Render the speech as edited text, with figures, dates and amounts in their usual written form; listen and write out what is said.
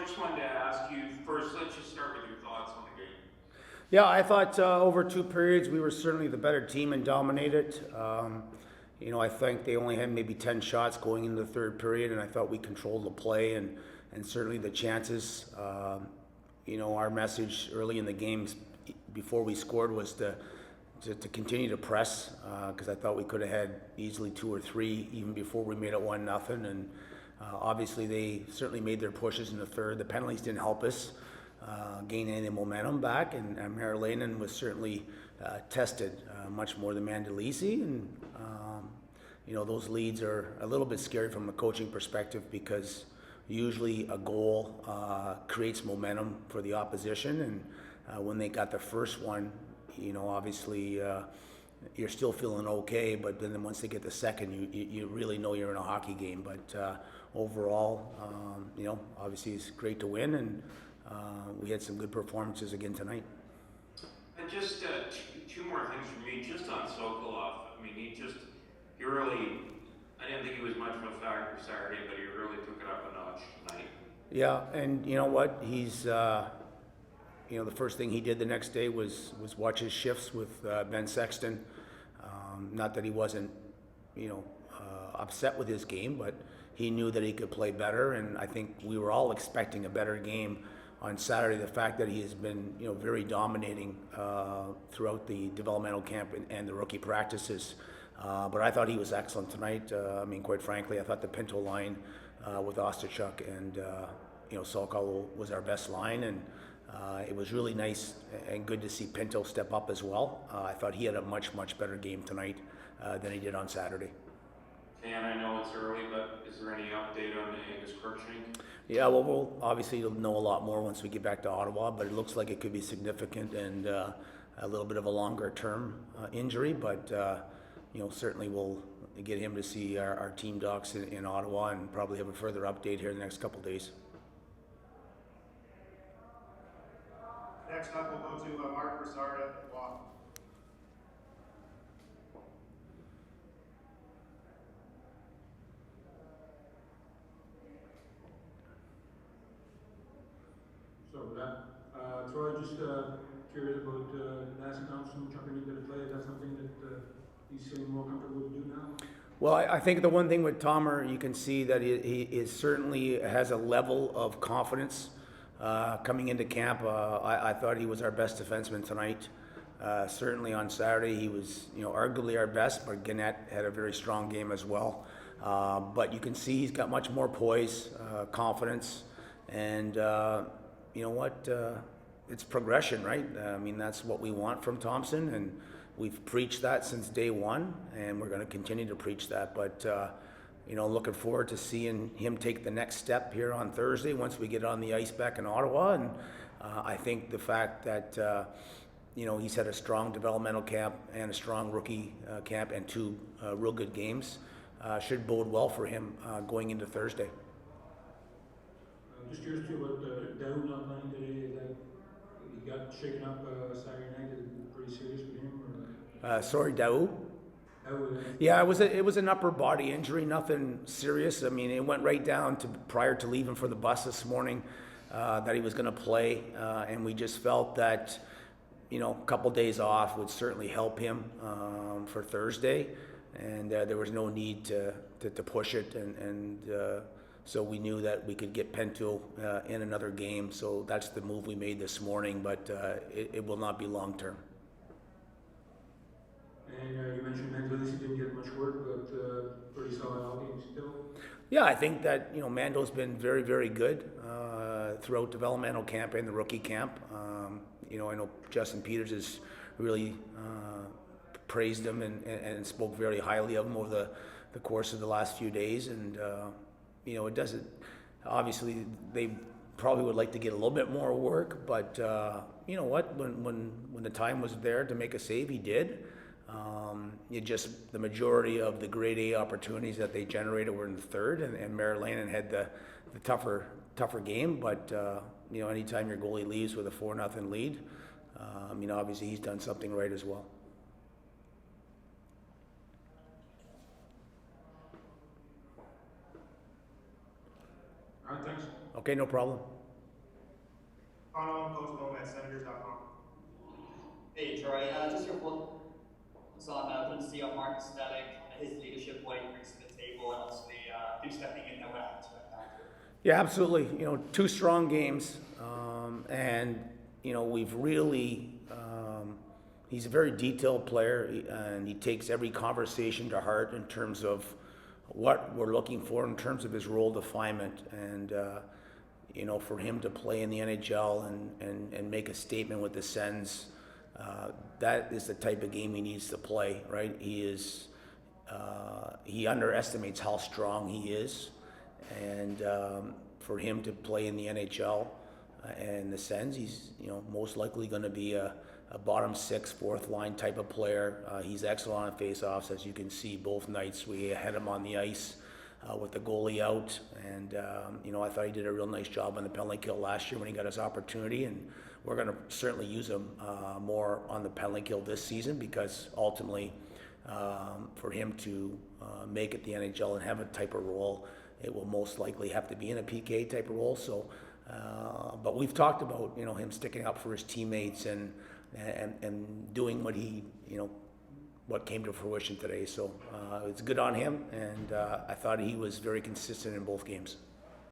just wanted to ask you first, let's just start with your thoughts on the game. Yeah, I thought over two periods we were certainly the better team and dominated. I think they only had maybe 10 shots going into the third period, and I thought we controlled the play and certainly the chances. Our message early in the games before we scored was to continue to press because I thought we could have had easily two or three even before we made it 1-0. And obviously they certainly made their pushes in the third. The penalties didn't help us gain any momentum back, and Marilanen was certainly tested much more than Mandalisi. And those leads are a little bit scary from a coaching perspective because usually a goal creates momentum for the opposition, and when they got the first one, obviously you're still feeling okay, but then once they get the second, you really know you're in a hockey game. But overall, obviously it's great to win, and we had some good performances again tonight. And just two more things from me, just on Sokolov. I mean, he really, I didn't think he was much of a factor Saturday, but he really took it up a notch tonight. Yeah, and you know what? He's, the first thing he did the next day was watch his shifts with Ben Sexton. Not that he wasn't, upset with his game, but he knew that he could play better, and I think we were all expecting a better game on Saturday. The fact that he has been, very dominating throughout the developmental camp and the rookie practices. But I thought he was excellent tonight. Quite frankly, I thought the Pinto line with Osterchuk and Sokolov was our best line, and it was really nice and good to see Pinto step up as well. I thought he had a much better game tonight than he did on Saturday. And I know it's early, but is there any update on Angus Crookshank? Yeah, well, we'll obviously know a lot more once we get back to Ottawa, but it looks like it could be significant and a little bit of a longer term injury, but certainly we'll get him to see our team docs in Ottawa and probably have a further update here in the next couple of days. Next up, we'll go to Mark Broussard at Ottawa. So, Troy, just curious about Nancy Thompson jumping into the play. Is that something that he's feeling more comfortable to do now? Well, I think the one thing with Tomer, you can see that he is certainly has a level of confidence coming into camp. I thought he was our best defenseman tonight. Certainly on Saturday, he was arguably our best, but Gannett had a very strong game as well. But you can see he's got much more poise, confidence, and you know what? It's progression, right? That's what we want from Thompson, and we've preached that since day one, and we're going to continue to preach that. But looking forward to seeing him take the next step here on Thursday once we get on the ice back in Ottawa. And I think the fact that he's had a strong developmental camp and a strong rookie camp and two real good games should bode well for him going into Thursday. Just curious too about Dow not playing today. Is that he got shaken up Saturday night? Is it pretty serious for him? Or? Sorry, Dow? Yeah, it was an upper body injury, nothing serious. It went right down to prior to leaving for the bus this morning that he was going to play, and we just felt that a couple days off would certainly help him for Thursday, and there was no need to push it, and so we knew that we could get Pinto in another game. So that's the move we made this morning, but it will not be long term. And you mentioned Mandalisi didn't get much work, but pretty solid hockey still. Yeah, I think that Mando's been very, very good throughout developmental camp and the rookie camp. I know Justin Peters has really praised him and spoke very highly of him over the course of the last few days, and it doesn't. Obviously, they probably would like to get a little bit more work, but you know what? When the time was there to make a save, he did. The majority of the grade A opportunities that they generated were in the third, and Marilanen had the tougher game. But anytime your goalie leaves with a 4-0 lead, obviously he's done something right as well. All right, thanks. Okay, no problem. Connell, Coach Loam at Senators.com. Hey Troy, just your thoughts on couldn't see on Mark Static, his leadership, what he brings to the table, and also him stepping in and what happens with that. Yeah, absolutely. You know, two strong games, and you know we've really. He's a very detailed player, and he takes every conversation to heart in terms of what we're looking for in terms of his role definement, and you know, for him to play in the NHL and make a statement with the Sens, that is the type of game he needs to play. Right? He underestimates how strong he is, and for him to play in the NHL and the Sens, he's most likely going to be a bottom six, fourth line type of player. He's excellent on faceoffs, as you can see both nights. We had him on the ice with the goalie out, and I thought he did a real nice job on the penalty kill last year when he got his opportunity, and we're going to certainly use him more on the penalty kill this season, because ultimately for him to make it the NHL and have a type of role, it will most likely have to be in a PK type of role. So, but we've talked about him sticking up for his teammates and doing what he what came to fruition today. So it's good on him, and I thought he was very consistent in both games.